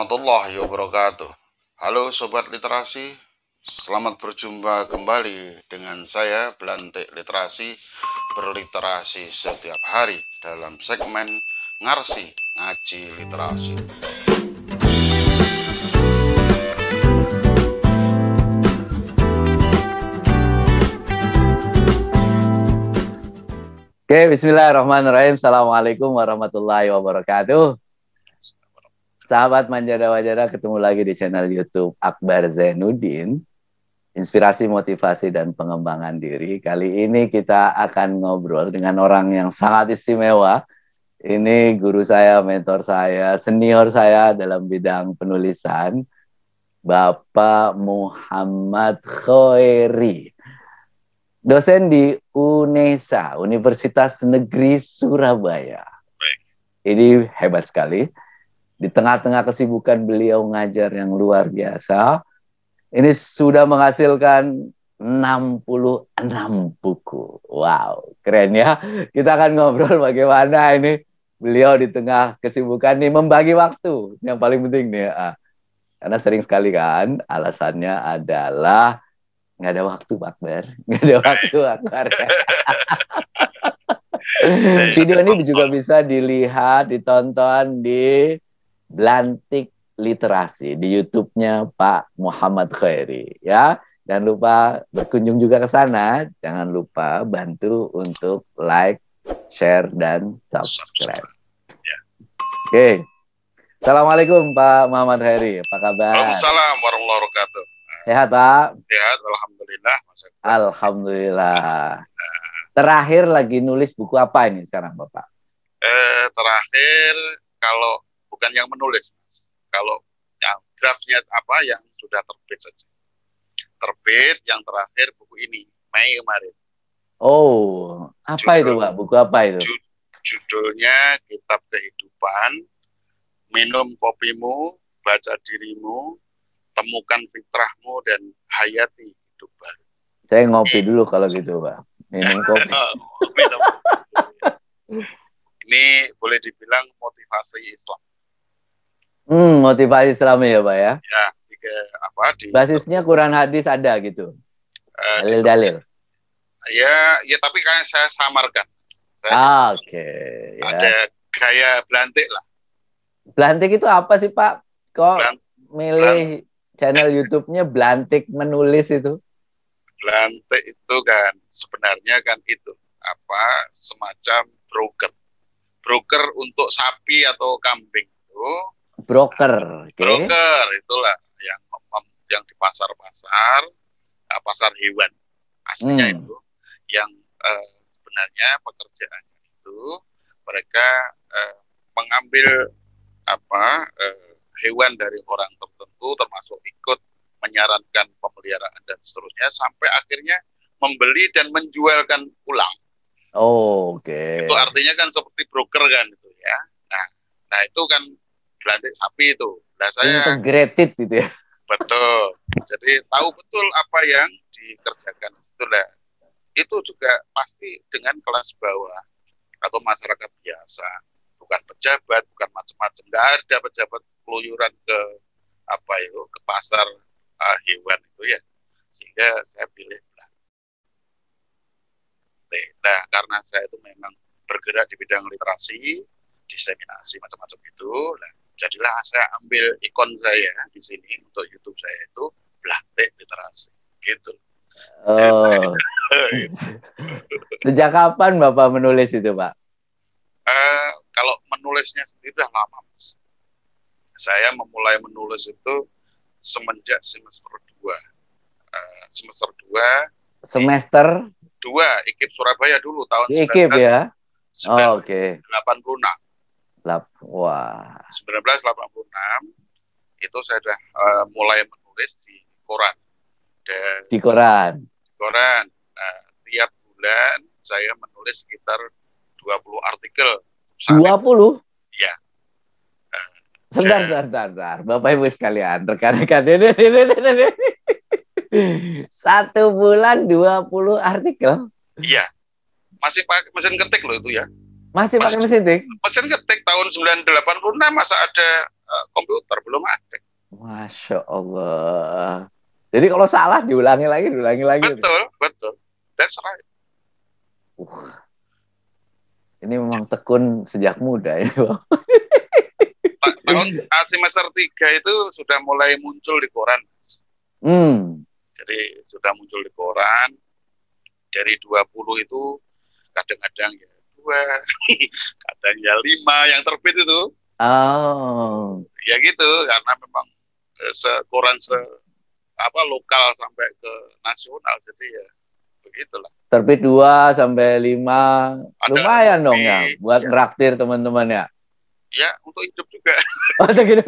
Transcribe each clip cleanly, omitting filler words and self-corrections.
warahmatullahi wabarakatuh. Halo Sobat Literasi, selamat berjumpa kembali dengan saya Blantik Literasi, berliterasi setiap hari dalam segmen Ngarsi Ngaji Literasi. Oke, bismillahirrahmanirrahim. Assalamualaikum warahmatullahi wabarakatuh. Sahabat Manjada Wajada, ketemu lagi di channel YouTube Akbar Zainuddin, inspirasi, motivasi, dan pengembangan diri. Kali ini kita akan ngobrol dengan orang yang sangat istimewa. Ini guru saya, mentor saya, senior saya dalam bidang penulisan, Bapak Muhammad Khoeri. Dosen di UNESA, Universitas Negeri Surabaya. Ini hebat sekali. Di tengah-tengah kesibukan beliau ngajar yang luar biasa, ini sudah menghasilkan 66 buku. Wow, keren ya. Kita akan ngobrol bagaimana ini beliau di tengah kesibukan ini membagi waktu. Yang paling penting nih, karena sering sekali kan alasannya adalah nggak ada waktu, Pak Akbar. Nggak ada waktu, Akbar. Video ini juga bisa dilihat, ditonton di Blantik Literasi di YouTube-nya Pak Muhammad Khoeri, ya. Jangan lupa berkunjung juga ke sana. Jangan lupa bantu untuk like, share, dan subscribe. Oke. Assalamualaikum Pak Muhammad Khoeri. Apa kabar? Waalaikumsalam warahmatullahi wabarakatuh. Sehat, Pak? Sehat, alhamdulillah. Alhamdulillah. Terakhir lagi nulis buku apa ini sekarang, Bapak? Terakhir, kalau bukan yang menulis, kalau yang draftnya apa yang sudah terbit saja. Terbit yang terakhir buku ini Mei kemarin. Oh, apa itu, Pak? Buku apa itu? Judulnya Kitab Kehidupan, Minum Kopimu, Baca Dirimu, Temukan Fitrahmu, dan Hayati Hidup Baru. Saya ngopi dulu kalau gitu, Pak. Minum kopi. Ini boleh dibilang motivasi Islam. Motivasi Islam ya, Pak ya? Ya, basisnya Quran hadis ada gitu. Dalil-dalil. Ya, tapi kayak saya samarkan. Oke. Ada gaya Blantik lah. Blantik itu apa sih, Pak? Kok milih channel YouTube-nya Blantik menulis itu? Blantik itu kan sebenarnya kan itu semacam broker untuk sapi atau kambing itu. Broker, okay. Broker itulah yang di pasar-pasar, pasar hewan aslinya itu, yang sebenarnya pekerjaannya itu mereka mengambil hewan dari orang tertentu, termasuk ikut menyarankan pemeliharaan dan seterusnya, sampai akhirnya membeli dan menjualkan ulang. Oh, oke. Itu artinya kan seperti broker kan itu ya. Nah itu kan Blantik sapi itu. Nah, saya integrated gitu ya. Betul. Jadi tahu betul apa yang dikerjakan itulah. Itu juga pasti dengan kelas bawah atau masyarakat biasa. Bukan pejabat, bukan macam-macam. Nggak ada pejabat keluyuran ke ke pasar hewan itu ya. Sehingga saya pilih Blantik. Nah, karena saya itu memang bergerak di bidang literasi, diseminasi macam-macam itu. Nah, jadilah saya ambil ikon saya di sini untuk YouTube saya itu Blantik Literasi, gitu. Oh. Sejak kapan Bapak menulis itu, Pak? Kalau menulisnya sendiri sudah lama, Mas. Saya memulai menulis itu semenjak semester 2. Semester 2 IKIP Surabaya dulu tahun IKIP ya. Oh, oke. 86. Wah. 1986 itu saya sudah mulai menulis di koran. Di koran. Nah, tiap bulan saya menulis sekitar 20 artikel. 20? Iya. Sebentar. Bapak Ibu sekalian, rekan-rekan ini. 1 bulan 20 artikel? Iya. Masih pakai mesin ketik loh itu ya. Masih pakai mesin ketik? Mesin ketik tahun 1986 masa ada komputer, belum ada. Masya Allah. Jadi kalau salah diulangi lagi, diulangi lagi. Betul, betul. That's right. Ini memang tekun sejak muda ya, Bang. Tahun semester 3 itu sudah mulai muncul di koran. Jadi sudah muncul di koran. Dari 20 itu kadang-kadang ya 2, kadang ya 5 yang terbit itu. Oh. Ya gitu, karena memang koran lokal sampai ke nasional, jadi ya begitulah. Terbit 2 sampai 5, lumayan dong ya buat ya. Nraktir teman-teman ya. Ya, untuk hidup juga. Oh, gitu.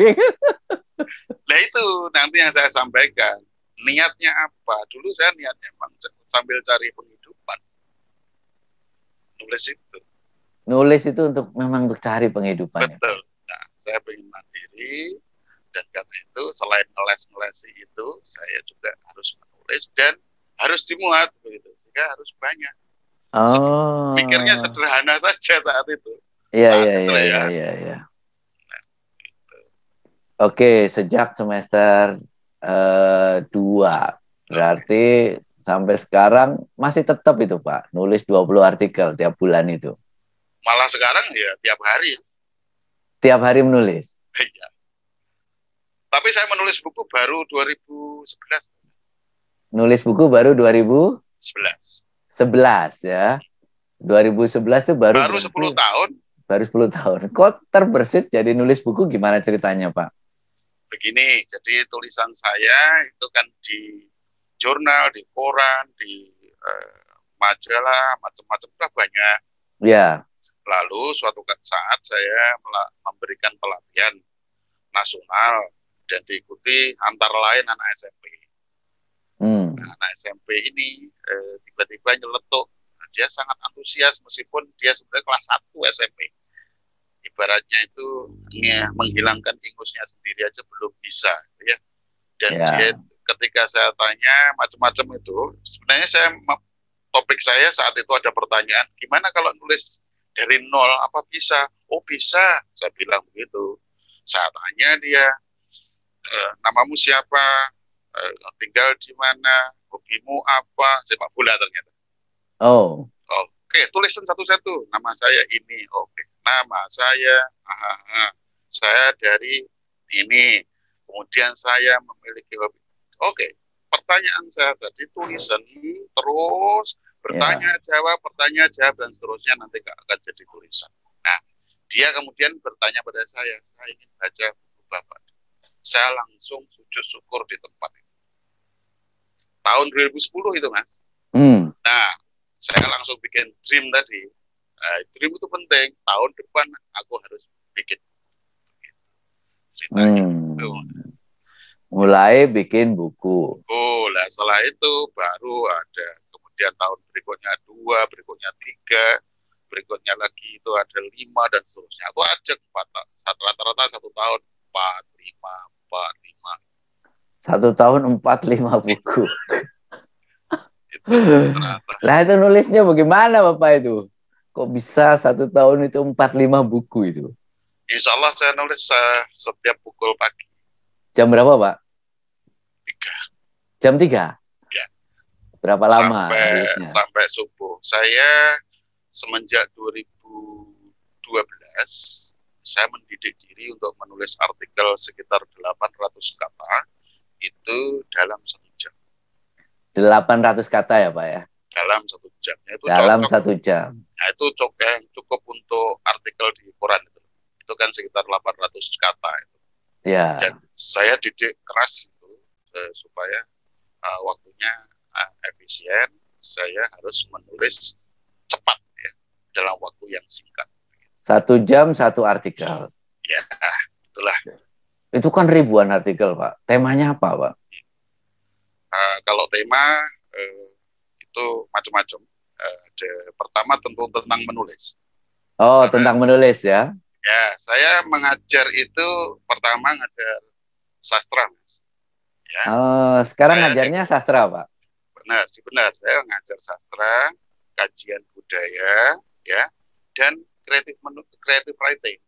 Nah itu nanti yang saya sampaikan. Niatnya apa? Dulu saya niatnya memang sambil cari penghidupan. Nulis itu memang untuk cari penghidupan. Betul. Nah, saya ingin mandiri, dan karena itu selain ngeles itu, saya juga harus menulis dan harus dimuat begitu. Sehingga harus banyak. Oh. Mikirnya sederhana saja saat itu. Iya. Nah, gitu. Oke, sejak semester 2 berarti sampai sekarang masih tetap itu Pak, nulis 20 artikel tiap bulan itu. Malah sekarang ya tiap hari. Tiap hari menulis? Iya. Tapi saya menulis buku baru 2011. Nulis buku baru 2011 ya. 2011 itu baru 10 tahun. Baru 10 tahun. Kok terbersit jadi nulis buku, gimana ceritanya Pak? Begini, jadi tulisan saya itu kan di jurnal, di koran, di majalah, macam-macam udah banyak. Ya. Lalu suatu saat saya memberikan pelatihan nasional dan diikuti antara lain anak SMP. Nah, anak SMP ini tiba-tiba nyeletuk. Dia sangat antusias meskipun dia sebenarnya kelas 1 SMP. Ibaratnya itu menghilangkan ingusnya sendiri aja belum bisa, ya. Dan dia, ketika saya tanya macam-macam itu, sebenarnya topik saya saat itu ada pertanyaan, gimana kalau nulis dari nol, apa bisa? Oh bisa, saya bilang begitu. Saya tanya dia, namamu siapa, tinggal di mana, hobimu apa, sepak bola ternyata. Oh. Oke, tulisan satu-satu. Nama saya ini. Oke. Nama saya, saya dari ini. Kemudian saya memiliki hobi. Oke. Pertanyaan saya tadi tulisan terus bertanya jawab, dan seterusnya nanti akan jadi tulisan. Nah, dia kemudian bertanya pada saya ingin baca buku Bapak. Saya langsung sujud syukur di tempat itu. Tahun 2010 itu, Mas. Nah, saya langsung bikin dream tadi. Dream itu penting. Tahun depan aku harus bikin. Ceritanya itu. Mulai bikin buku. Oh, lah setelah itu baru ada. Kemudian tahun berikutnya 2, berikutnya 3, berikutnya lagi itu ada 5 dan seterusnya. Aku ajak 4, rata-rata 1 tahun 4, 5. 1 tahun 4-5 buku. Lah itu nulisnya bagaimana Bapak itu? Kok bisa 1 tahun itu 4-5 buku itu? Insya Allah saya nulis setiap pukul pagi. Jam berapa Pak? 3. Jam 3? Ya. Berapa lama nulisnya? Sampai subuh. Saya semenjak 2012 saya mendidik diri untuk menulis artikel sekitar 800 kata itu dalam 1 jam. 800 kata ya Pak ya? Dalam 1 jam. Itu dalam 1 jam. Nah, itu cukup untuk artikel di koran itu. Itu kan sekitar 800 kata itu. Ya. Dan saya didik keras itu supaya waktunya efisien. Saya harus menulis cepat ya dalam waktu yang singkat. 1 jam 1 artikel. Ya, itulah. Itu kan ribuan artikel Pak. Temanya apa Pak? Kalau tema itu macam-macam. Pertama tentu tentang menulis. Oh, tentang menulis ya? Ya, saya mengajar itu pertama ngajar sastra, Mas. Ya. Oh, sekarang ngajarnya sastra, Pak? Benar. Saya ngajar sastra, kajian budaya, ya, dan creative writing.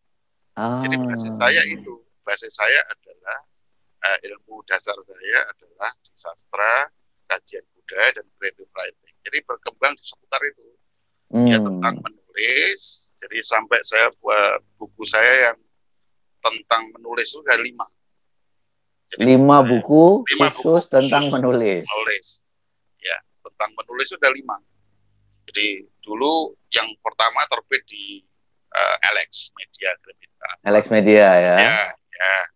Jadi basis saya adalah ilmu dasar saya adalah di sastra, kajian budaya dan creative writing. Jadi berkembang di seputar itu. Ya tentang menulis. Jadi sampai saya buat buku saya yang tentang menulis itu ada 5. Jadi, 5 buku khusus tentang menulis. Ya, tentang menulis itu ada 5. Jadi dulu yang pertama terbit di Alex Media Gramita. Alex Media ya. Ya.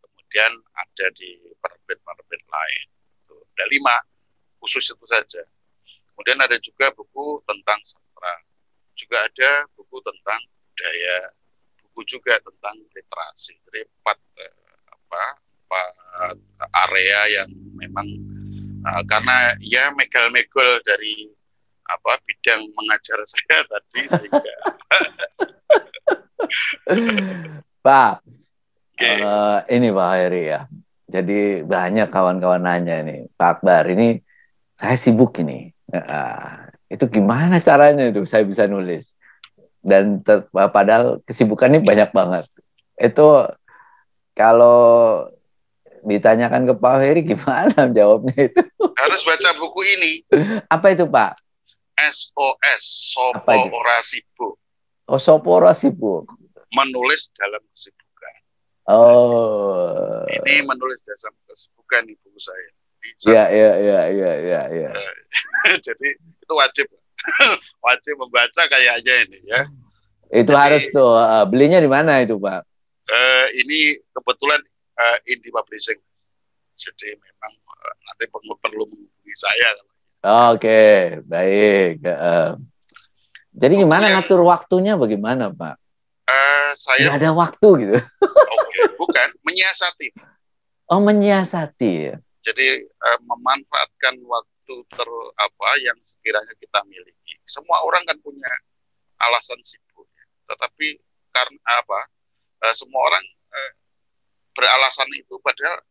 Kemudian ada di penerbit lain. Itu ada 5 khusus itu saja. Kemudian ada juga buku tentang sastra. Juga ada buku tentang budaya. Buku juga tentang literasi. Jadi 4 area yang memang karena ya megol-megol dari bidang mengajar saya tadi sehingga Pak, ini Pak Heri ya. Jadi banyak kawan-kawan nanya nih, Pak Akbar ini saya sibuk ini. Itu gimana caranya itu saya bisa nulis? Dan padahal kesibukannya banyak banget. Itu kalau ditanyakan ke Pak Heri gimana jawabnya itu? Harus baca buku ini. Apa itu Pak? SOS, Sopo Ora Sibuk. Oh, Sopo Ora Sibuk. Menulis dalam kesibukan. Oh. Ini menulis dalam kesibukan nih buku saya. Iya. Jadi itu wajib. Wajib membaca kayaknya ini ya. Itu jadi, harus tuh. Belinya di mana itu Pak? Ini kebetulan Indie Publishing. Jadi memang nanti perlu menghubungi saya. Oke, baik. Jadi gimana ngatur waktunya bagaimana Pak? Saya nggak ada waktu gitu. Bukan, menyiasati. Oh, menyiasati. Jadi memanfaatkan waktu yang sekiranya kita miliki. Semua orang kan punya alasan sibuk, tetapi karena semua orang beralasan itu padahal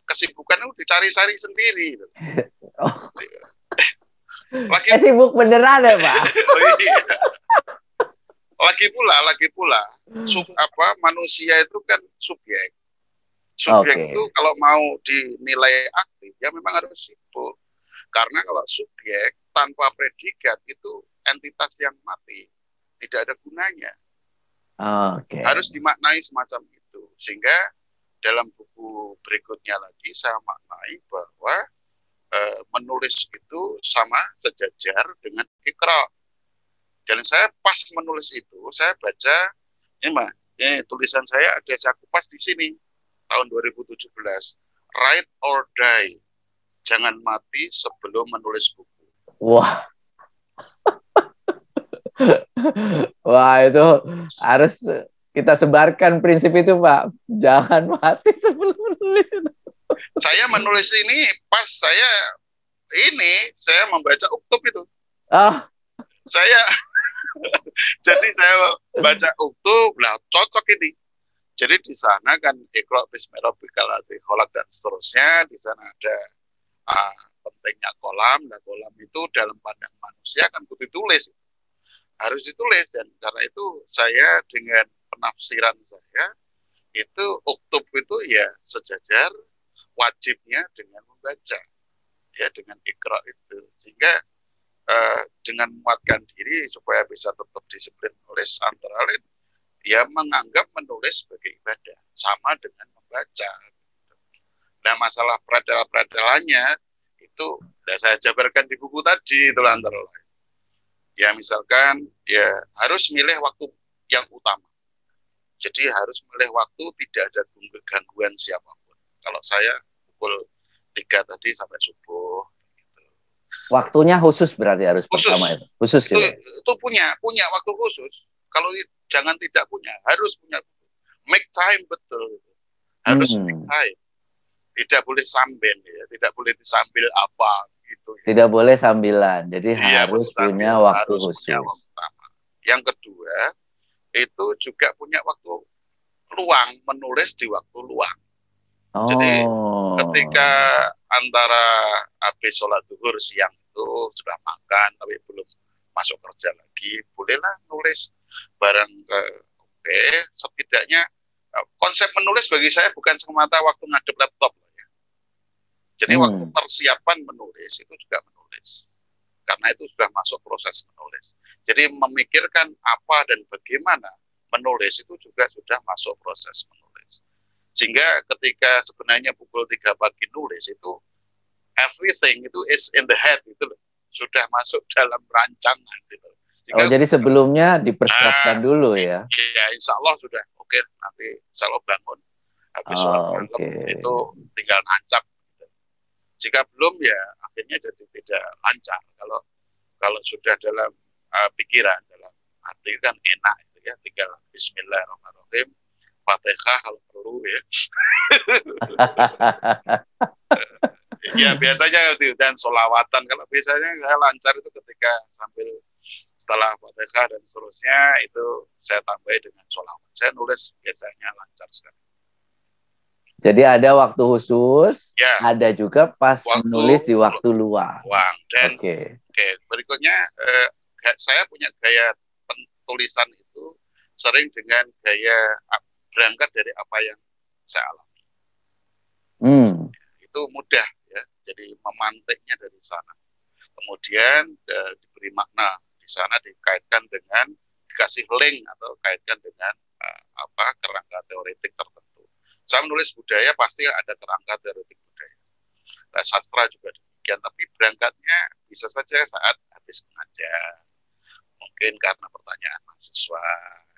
kesibukan itu dicari-cari sendiri. Sibuk beneran ya Pak? Lagi pula manusia itu kan subjek itu kalau mau dinilai aktif ya memang harus sibuk, karena kalau subjek tanpa predikat itu entitas yang mati, tidak ada gunanya. Harus dimaknai semacam itu, sehingga dalam buku berikutnya lagi saya maknai bahwa menulis itu sama sejajar dengan ikra. Dan saya pas menulis itu, saya baca, ini tulisan saya ada saya kupas di sini, tahun 2017. Write or die, jangan mati sebelum menulis buku. Wah. Wah, itu harus kita sebarkan prinsip itu Pak. Jangan mati sebelum menulis itu. Saya menulis ini pas saya membaca Uktub itu. Jadi saya baca Uktub, cocok ini. Jadi di sana kan Iqra bismi rabbikal ladzi khalaq dan seterusnya. Di sana ada pentingnya kolam. Nah, kolam itu dalam pandang manusia kan kudu ditulis. Harus ditulis, dan karena itu saya dengan penafsiran saya itu Uktub itu ya sejajar wajibnya dengan membaca, ya dengan Iqra itu, sehingga dengan menguatkan diri supaya bisa tetap disiplin menulis, antara lain dia menganggap menulis sebagai ibadah sama dengan membaca. Nah, masalah peradalan-peradalannya itu saya jabarkan di buku tadi itu antara lain. Ya misalkan ya harus milih waktu yang utama. Jadi harus milih waktu, tidak ada gangguan siapapun. Kalau saya pukul 3 tadi sampai subuh. Gitu. Waktunya khusus berarti harus pertama itu. Khusus itu punya waktu khusus. Kalau jangan tidak punya, harus punya. Make time betul. Harus make time. Tidak boleh sambil ya, tidak boleh disambil apa gitu. Ya. Tidak boleh sambilan. Jadi harus punya waktu khusus. Punya waktu utama. Yang kedua, itu juga punya waktu luang, menulis di waktu luang. Jadi ketika antara habis sholat zuhur siang itu sudah makan tapi belum masuk kerja lagi, bolehlah nulis bareng oke, setidaknya konsep menulis bagi saya bukan semata waktu ngadep laptop. Ya. Jadi waktu persiapan menulis itu juga menulis. Karena itu sudah masuk proses menulis. Jadi memikirkan apa dan bagaimana menulis itu juga sudah masuk proses menulis. Sehingga ketika sebenarnya pukul 3 pagi nulis itu everything itu is in the head gitu loh. Sudah masuk dalam rancangan gitu. Sehingga, jadi sebelumnya dipersiapkan dulu ya? Ya insya Allah sudah oke, nanti insya Allah bangun habis sholat malam itu tinggal nancap. Gitu. Jika belum ya akhirnya jadi tidak lancar. Kalau sudah dalam pikiran, dalam hati kan enak gitu ya, tinggal Bismillahirrahmanirrahim, Fatihah kalau perlu ya. Ya biasanya gitu, dan sholawatan. Kalau biasanya saya lancar itu ketika sambil setelah Fatihah dan seterusnya itu saya tambahi dengan sholawat. Saya nulis biasanya lancar sekali. Jadi ada waktu khusus, ya, ada juga pas menulis di waktu luang. Dan berikutnya saya punya gaya penulisan itu sering dengan gaya berangkat dari apa yang saya alami. Itu mudah ya, jadi memantiknya dari sana. Kemudian diberi makna di sana, dikaitkan dengan, dikasih link atau kaitkan dengan kerangka teoretik tertentu. Saya menulis budaya pasti ada kerangka teoretik budaya. Sastra juga demikian, tapi berangkatnya bisa saja saat habis mengajar. Mungkin karena pertanyaan mahasiswa,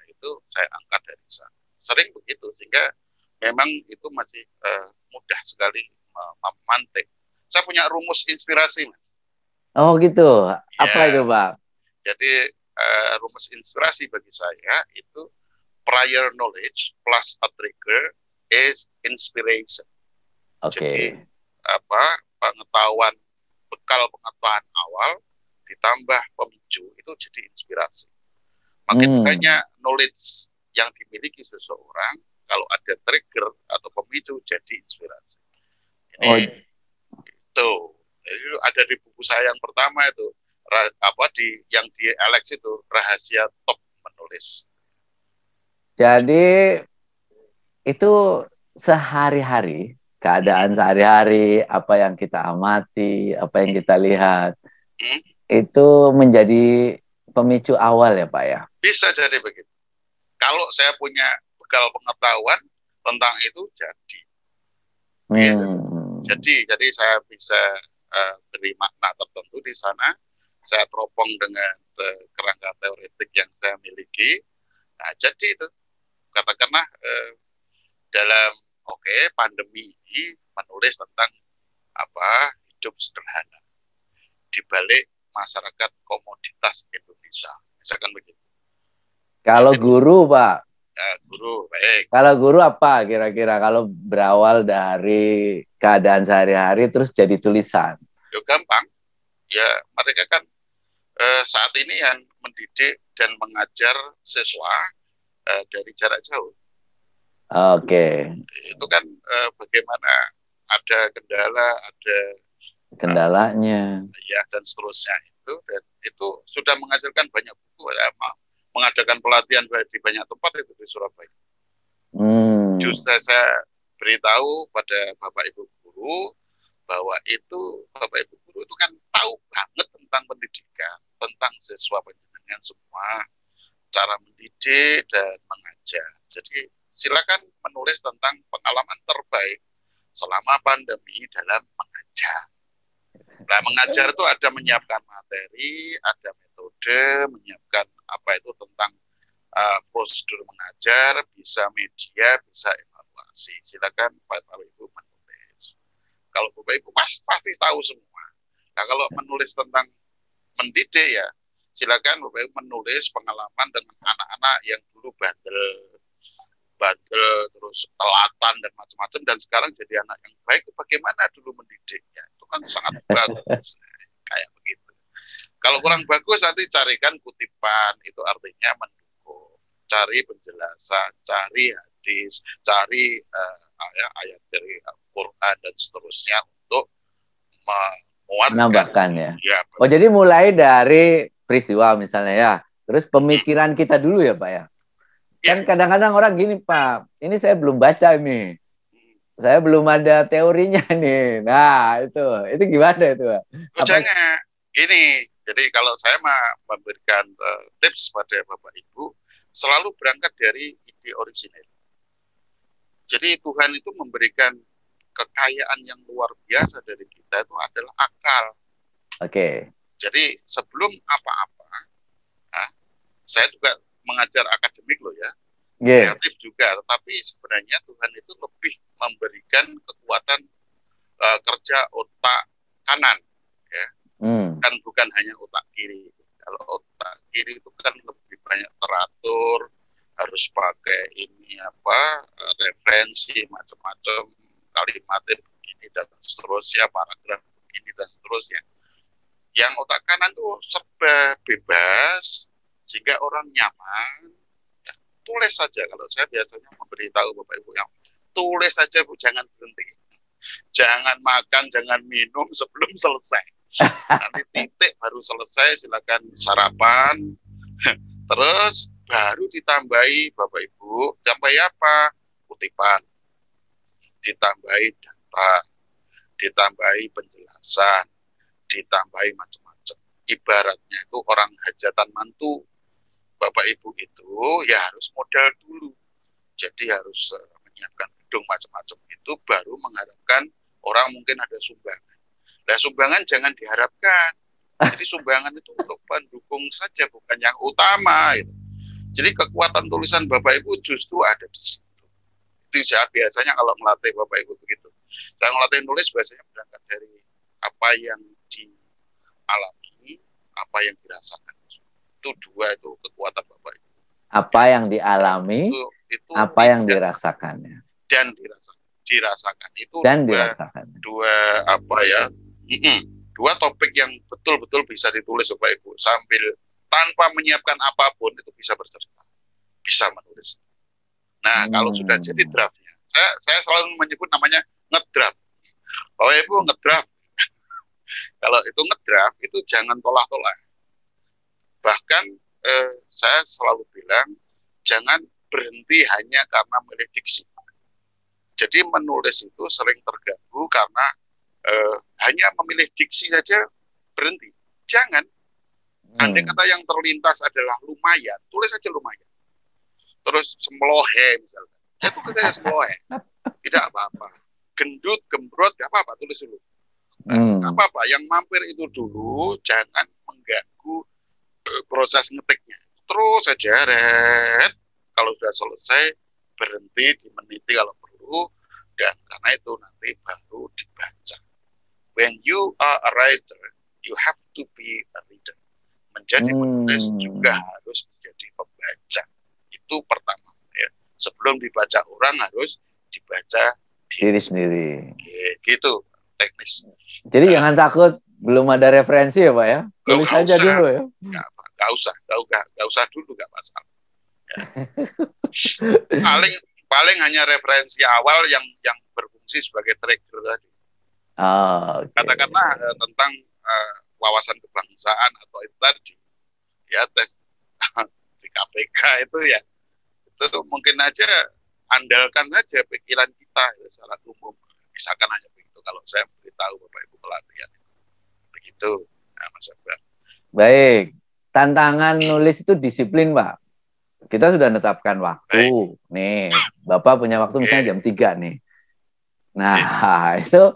itu saya angkat dari sana. Sering begitu, sehingga memang itu masih mudah sekali memantik. Saya punya rumus inspirasi, Mas. Oh gitu, apa itu Pak? Jadi rumus inspirasi bagi saya itu prior knowledge plus a trigger is inspiration. Jadi pengetahuan, bekal pengetahuan awal ditambah pemicu itu jadi inspirasi. Makin banyak knowledge yang dimiliki seseorang, kalau ada trigger atau pemicu jadi inspirasi. Ini itu ada di buku saya yang pertama itu yang di Alex itu rahasia top menulis. Jadi itu sehari-hari, keadaan sehari-hari, apa yang kita amati, apa yang kita lihat, itu menjadi pemicu awal ya Pak ya? Bisa jadi begitu. Kalau saya punya bekal pengetahuan tentang itu jadi. Jadi saya bisa beri makna tertentu di sana, saya teropong dengan kerangka teoretik yang saya miliki. Nah, jadi itu katakanlah dalam pandemi ini menulis tentang hidup sederhana di balik masyarakat komoditas Indonesia, misalkan begitu. Kalau guru Pak, guru baik. Kalau guru apa kira-kira kalau berawal dari keadaan sehari-hari terus jadi tulisan? Ya gampang, ya mereka kan saat ini yang mendidik dan mengajar siswa dari jarak jauh. Itu kan bagaimana ada kendala, ada kendalanya, ya dan seterusnya itu, dan itu sudah menghasilkan banyak buku, mengadakan pelatihan di banyak tempat itu di Surabaya. Justru saya beritahu pada Bapak Ibu guru bahwa itu Bapak Ibu guru itu kan tahu banget tentang pendidikan, tentang siswa pendidikan semua, cara mendidik dan mengajar. Jadi silakan menulis tentang pengalaman terbaik selama pandemi dalam mengajar. Nah, mengajar itu ada menyiapkan materi, ada metode, menyiapkan tentang prosedur mengajar, bisa media, bisa evaluasi. Silakan Bapak Ibu menulis. Kalau Bapak Ibu pasti tahu semua. Nah, kalau menulis tentang mendidik ya, silakan Bapak Ibu menulis pengalaman dengan anak-anak yang dulu bandel terus telatan dan macam-macam, dan sekarang jadi anak yang baik. Bagaimana dulu mendidiknya, itu kan sangat bagus. Kayak begitu. Kalau kurang bagus nanti carikan kutipan, itu artinya mendukung, cari penjelasan, cari hadis, cari ayat dari Al-Quran dan seterusnya untuk menambahkan ya. Jadi mulai dari peristiwa misalnya ya, terus pemikiran kita dulu ya Pak ya. Kan kadang-kadang orang gini, Pak, ini saya belum baca nih. Saya belum ada teorinya nih. Nah, itu gimana itu, Pak? Jangan. Gini, jadi kalau saya memberikan tips pada Bapak Ibu, selalu berangkat dari ide orisinil. Jadi Tuhan itu memberikan kekayaan yang luar biasa dari kita itu adalah akal. Oke. Jadi sebelum apa-apa, saya juga mengajar akademik loh ya, kreatif juga. Tetapi sebenarnya Tuhan itu lebih memberikan kekuatan kerja otak kanan, ya. Kan bukan hanya otak kiri. Kalau otak kiri itu kan lebih banyak teratur, harus pakai ini referensi macam-macam, kalimatnya begini dan seterusnya, paragraf begini dan seterusnya. Yang otak kanan tuh serba bebas sehingga orang nyaman. Ya, tulis saja. Kalau saya biasanya memberitahu Bapak Ibu yang tulis saja Bu, jangan berhenti. Jangan makan, jangan minum sebelum selesai. Nanti titik baru selesai, silakan sarapan. Terus baru ditambahi Bapak Ibu, tambahi apa? Kutipan. Ditambahi data, ditambahi penjelasan, ditambahi macam-macam. Ibaratnya itu orang hajatan mantu. Bapak Ibu itu ya harus modal dulu. Jadi harus menyiapkan gedung macam-macam itu, baru mengharapkan orang mungkin ada sumbangan. Nah, sumbangan jangan diharapkan. Jadi sumbangan itu untuk pendukung saja, bukan yang utama. Gitu. Jadi kekuatan tulisan Bapak Ibu justru ada di situ. Itu saya biasanya kalau melatih Bapak Ibu begitu. Saya melatih nulis biasanya berangkat dari apa yang dialami, apa yang dirasakan. Itu dua itu kekuatan Bapak Ibu. Apa yang dialami, itu apa yang dirasakannya. Dan dirasakan. Itu dan dua topik yang betul-betul bisa ditulis Bapak Ibu. Sambil tanpa menyiapkan apapun itu bisa bercerita. Bisa menulis. Nah, kalau sudah jadi draftnya, saya selalu menyebut namanya ngedraft. Bapak Ibu ngedraft. Kalau itu ngedraft, itu jangan tolak-tolak. Bahkan saya selalu bilang, jangan berhenti hanya karena milih diksi. Jadi menulis itu sering terganggu karena hanya memilih diksi saja berhenti. Jangan. Andai kata yang terlintas adalah lumayan, tulis saja lumayan. Terus semlohe misalnya, ya tulis saja semlohe. Tidak apa-apa. Gendut, gembrot, gak apa-apa, tulis dulu. Gak apa-apa, yang mampir itu dulu, jangan mengganggu proses ngetiknya. Terus saja, kalau sudah selesai, berhenti, dimeniti kalau perlu, dan karena itu nanti baru dibaca. When you are a writer, you have to be a reader. Menjadi penulis juga harus menjadi pembaca. Itu pertama. Ya. Sebelum dibaca orang harus dibaca diri sendiri. Gitu, teknis. Jadi jangan takut belum ada referensi ya Pak ya. Tulis aja dulu ya. Gak usah dulu, gak masalah. Ya. paling hanya referensi awal yang berfungsi sebagai trigger tadi. Katakanlah tentang wawasan kebangsaan atau itu tadi, ya tes di KPK itu ya, itu mungkin aja andalkan saja pikiran kita ya, secara umum. Misalkan hanya begitu kalau saya beritahu Bapak Ibu pelatihan begitu, nah, Mas Akbar. Baik, tantangan nulis itu disiplin Pak. Kita sudah menetapkan waktu. Nih, Bapak punya waktu misalnya jam 3 nih. Nah, itu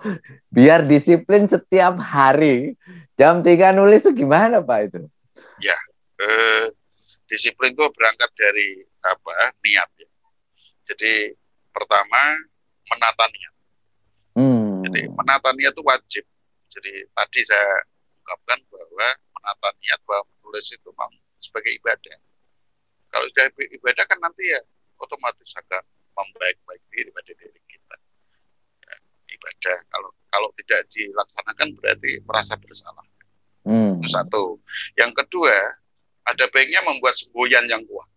biar disiplin setiap hari. Jam 3 nulis itu gimana Pak itu? Ya, disiplin itu berangkat dari niat ya. Jadi pertama menata niat. Jadi menata niat itu wajib. Jadi tadi saya ungkapkan bahwa menata niat bahwa menulis itu sebagai ibadah. Kalau sudah ibadah kan nanti ya otomatis akan membaik-baik diri pada diri kita. Ya, ibadah kalau tidak dilaksanakan berarti merasa bersalah. Itu satu. Yang kedua, ada baiknya membuat semboyan yang kuat.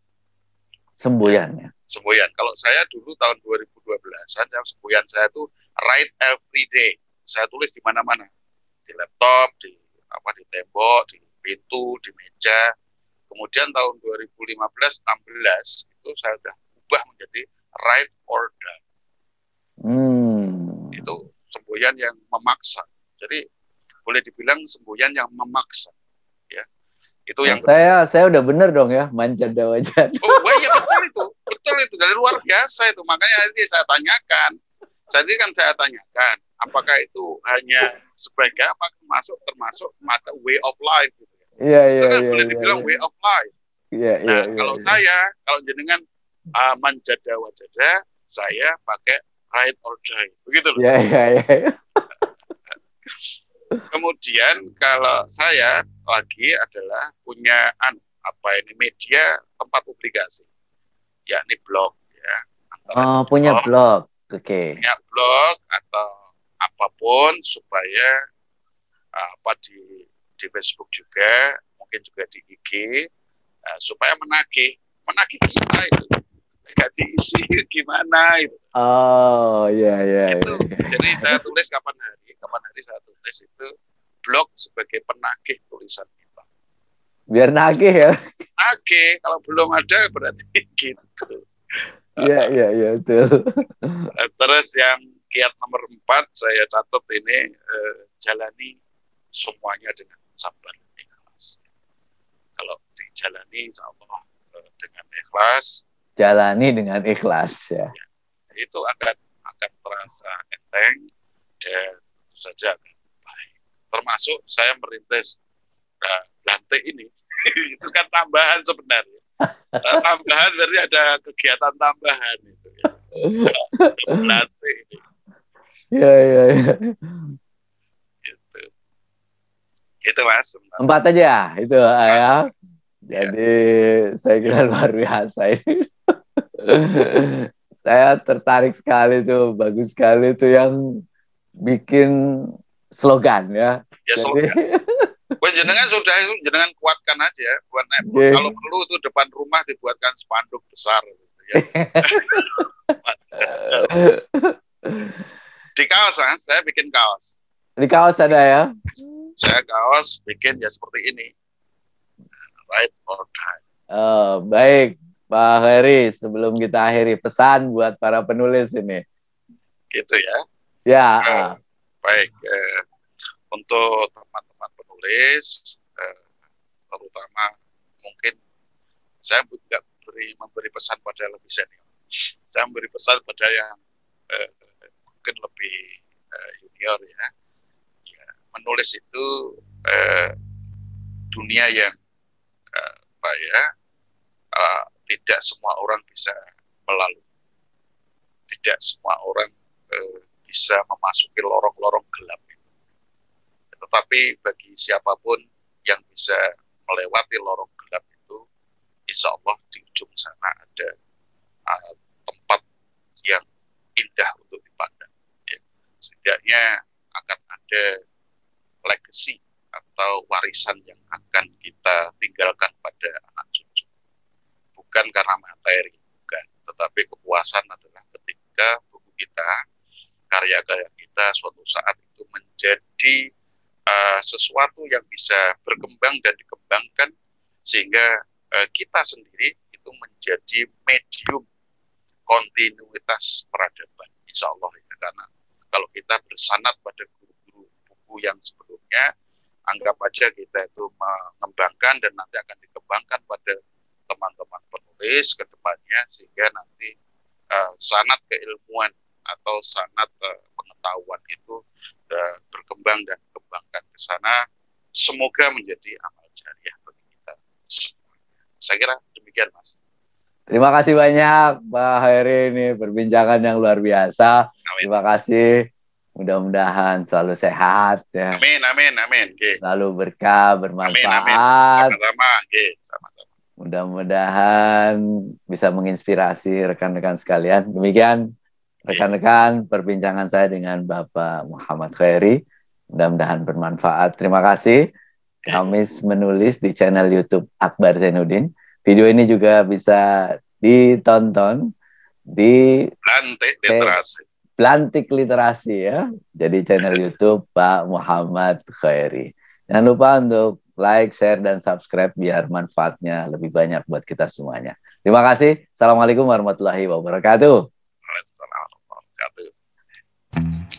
Semboyan ya? Semboyan. Kalau saya dulu tahun 2012-an, semboyan saya itu write every day. Saya tulis di mana-mana. Di laptop, di tembok, di pintu, di meja. Kemudian tahun 2015-16 itu itu saya sudah ubah menjadi ride or die. Itu semboyan yang memaksa. Jadi boleh dibilang semboyan yang memaksa, ya. Itu yang saya udah bener dong ya, Manjada Wajada. Oh iya, betul itu dari luar biasa itu. Makanya ini saya tanyakan. Jadi kan saya tanyakan, apakah itu hanya sebagai apa termasuk mata way of life gitu. Iya. Itu kan boleh dibilang way of life. Iya. Kalau jenengan Manjada Wajada, saya pakai ride or die, begitu loh. Iya. Kemudian kalau saya lagi adalah punya media tempat publikasi, yakni blog, ya. Punya blog, oke. Punya blog atau apapun supaya di Facebook juga, mungkin juga di IG, supaya menagih kita itu. Nggak diisi gimana itu. Iya. Jadi saya tulis kapan hari saya tulis itu blog sebagai penagih tulisan kita. Biar nagih ya. Nagih, kalau belum ada berarti gitu. Iya, betul. Terus yang kiat nomor 4 saya catat ini, jalani semuanya dengan sabar dan ikhlas. Kalau dijalani insya Allah dengan ikhlas, jalani dengan ikhlas, ya. Itu akan terasa enteng dan tentu saja akan baik. Termasuk saya merintis lantai ini, itu kan tambahan sebenarnya. Tambahan berarti ada kegiatan tambahan itu. Ya. Lantai ini. Iya. Gitu Mas. 4 aja itu ya. Jadi saya kira luar biasa ini. Saya tertarik sekali tuh, bagus sekali tuh yang bikin slogan ya. Slogan. Jenengan kuatkan aja, kalau perlu itu depan rumah dibuatkan spanduk besar gitu, ya. Di kaos, saya bikin kaos. Di kaos ada ya? Saya kaos bikin ya seperti ini. Ride or die. Baik. Pak Heri, sebelum kita akhiri, pesan buat para penulis ini. Gitu ya. Ya. Baik. Untuk teman-teman penulis, terutama mungkin saya tidak memberi pesan pada lebih senior. Saya memberi pesan pada yang mungkin lebih junior ya. Menulis itu dunia yang tidak semua orang bisa melalui. Tidak semua orang bisa memasuki lorong-lorong gelap itu. Tetapi bagi siapapun yang bisa melewati lorong gelap itu, insya Allah di ujung sana ada tempat yang indah untuk dipandang. Ya. Setidaknya akan ada legacy atau warisan yang akan kita tinggalkan pada anak cucu. Bukan karena materi, bukan. Tetapi kepuasan adalah ketika buku kita, karya-karya kita suatu saat itu menjadi sesuatu yang bisa berkembang dan dikembangkan sehingga kita sendiri itu menjadi medium kontinuitas peradaban, insya Allah ya. Karena kalau kita bersanad pada guru-guru buku yang sebelumnya, anggap aja kita itu mengembangkan dan nanti akan dikembangkan pada teman-teman penulis ke depannya, sehingga nanti sanad keilmuan atau sanad pengetahuan itu berkembang dan dikembangkan ke sana. Semoga menjadi amal jariah bagi kita semua. Saya kira demikian, Mas. Terima kasih banyak Pak Heri, ini perbincangan yang luar biasa. Amin. Terima kasih. Mudah-mudahan selalu sehat ya. Amin. Okay. Selalu berkah, bermanfaat. Amin. Sama-sama. Okay. Sama-sama. Mudah-mudahan bisa menginspirasi rekan-rekan sekalian. Demikian rekan-rekan perbincangan saya dengan Bapak Muhammad Khairi. Mudah-mudahan bermanfaat. Terima kasih. Kamis menulis di channel YouTube Akbar Zainuddin. Video ini juga bisa ditonton di Plantik Literasi ya. Jadi channel YouTube Pak Muhammad Khairi. Jangan lupa untuk like, share, dan subscribe biar manfaatnya lebih banyak buat kita semuanya. Terima kasih. Assalamualaikum warahmatullahi wabarakatuh. Waalaikumsalam warahmatullahi wabarakatuh.